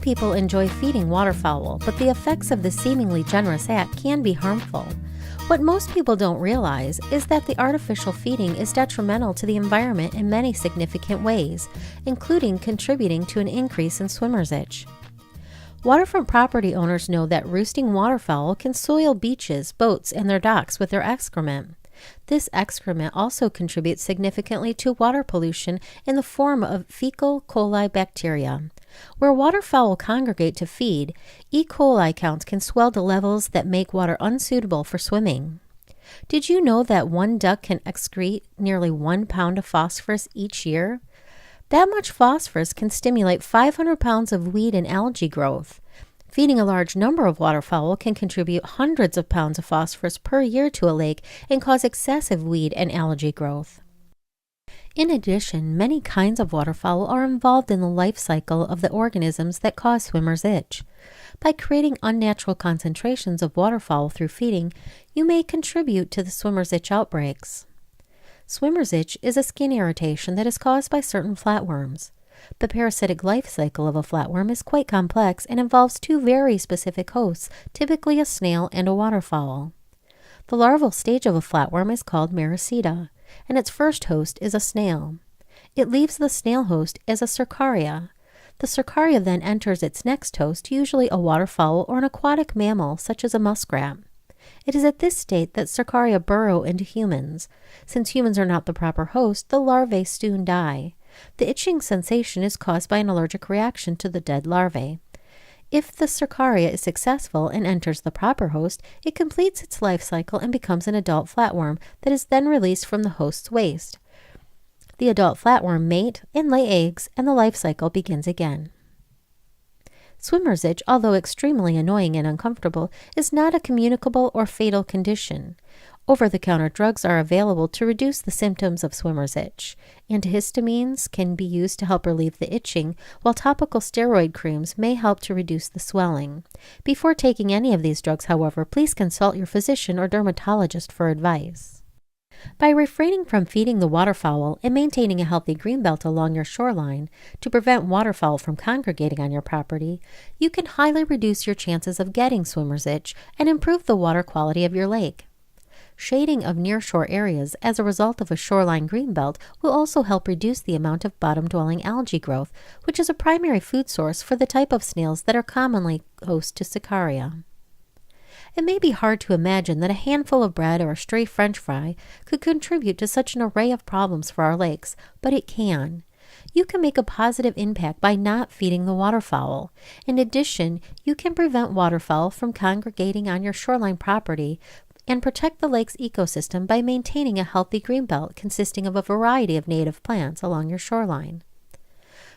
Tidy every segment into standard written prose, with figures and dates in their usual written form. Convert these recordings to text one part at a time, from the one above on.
people enjoy feeding waterfowl, but the effects of this seemingly generous act can be harmful. What most people don't realize is that the artificial feeding is detrimental to the environment in many significant ways, including contributing to an increase in swimmer's itch. Waterfront property owners know that roosting waterfowl can soil beaches, boats, and their docks with their excrement. This excrement also contributes significantly to water pollution in the form of fecal coli bacteria. Where waterfowl congregate to feed, E. coli counts can swell to levels that make water unsuitable for swimming. Did you know that one duck can excrete nearly 1 pound of phosphorus each year? That much phosphorus can stimulate 500 pounds of weed and algae growth. Feeding a large number of waterfowl can contribute hundreds of pounds of phosphorus per year to a lake and cause excessive weed and algae growth. In addition, many kinds of waterfowl are involved in the life cycle of the organisms that cause swimmer's itch. By creating unnatural concentrations of waterfowl through feeding, you may contribute to the swimmer's itch outbreaks. Swimmer's itch is a skin irritation that is caused by certain flatworms. The parasitic life cycle of a flatworm is quite complex and involves 2 very specific hosts, typically a snail and a waterfowl. The larval stage of a flatworm is called mericida, and its first host is a snail. It leaves the snail host as a cercaria. The cercaria then enters its next host, usually a waterfowl or an aquatic mammal such as a muskrat. It is at this state that cercaria burrow into humans. Since humans are not the proper host, the larvae soon die. The itching sensation is caused by an allergic reaction to the dead larvae. If the cercaria is successful and enters the proper host, it completes its life cycle and becomes an adult flatworm that is then released from the host's waste. The adult flatworm mate and lay eggs, and the life cycle begins again. Swimmer's itch, although extremely annoying and uncomfortable, is not a communicable or fatal condition. Over-the-counter drugs are available to reduce the symptoms of swimmer's itch. Antihistamines can be used to help relieve the itching, while topical steroid creams may help to reduce the swelling. Before taking any of these drugs, however, please consult your physician or dermatologist for advice. By refraining from feeding the waterfowl and maintaining a healthy greenbelt along your shoreline to prevent waterfowl from congregating on your property, you can highly reduce your chances of getting swimmer's itch and improve the water quality of your lake. Shading of nearshore areas as a result of a shoreline greenbelt will also help reduce the amount of bottom-dwelling algae growth, which is a primary food source for the type of snails that are commonly host to cercaria. It may be hard to imagine that a handful of bread or a stray French fry could contribute to such an array of problems for our lakes, but it can. You can make a positive impact by not feeding the waterfowl. In addition, you can prevent waterfowl from congregating on your shoreline property and protect the lake's ecosystem by maintaining a healthy greenbelt consisting of a variety of native plants along your shoreline.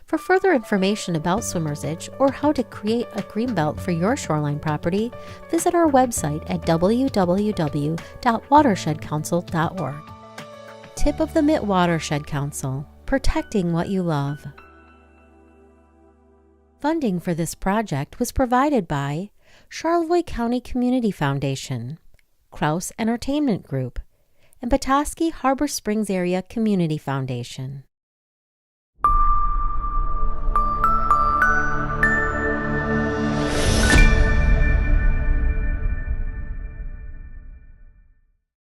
For further information about swimmer's itch or how to create a greenbelt for your shoreline property, visit our website at www.watershedcouncil.org. Tip of the Mitt Watershed Council: protecting what you love. Funding for this project was provided by Charlevoix County Community Foundation, Crouse Entertainment Group, and Petoskey-Harbor Springs Area Community Foundation.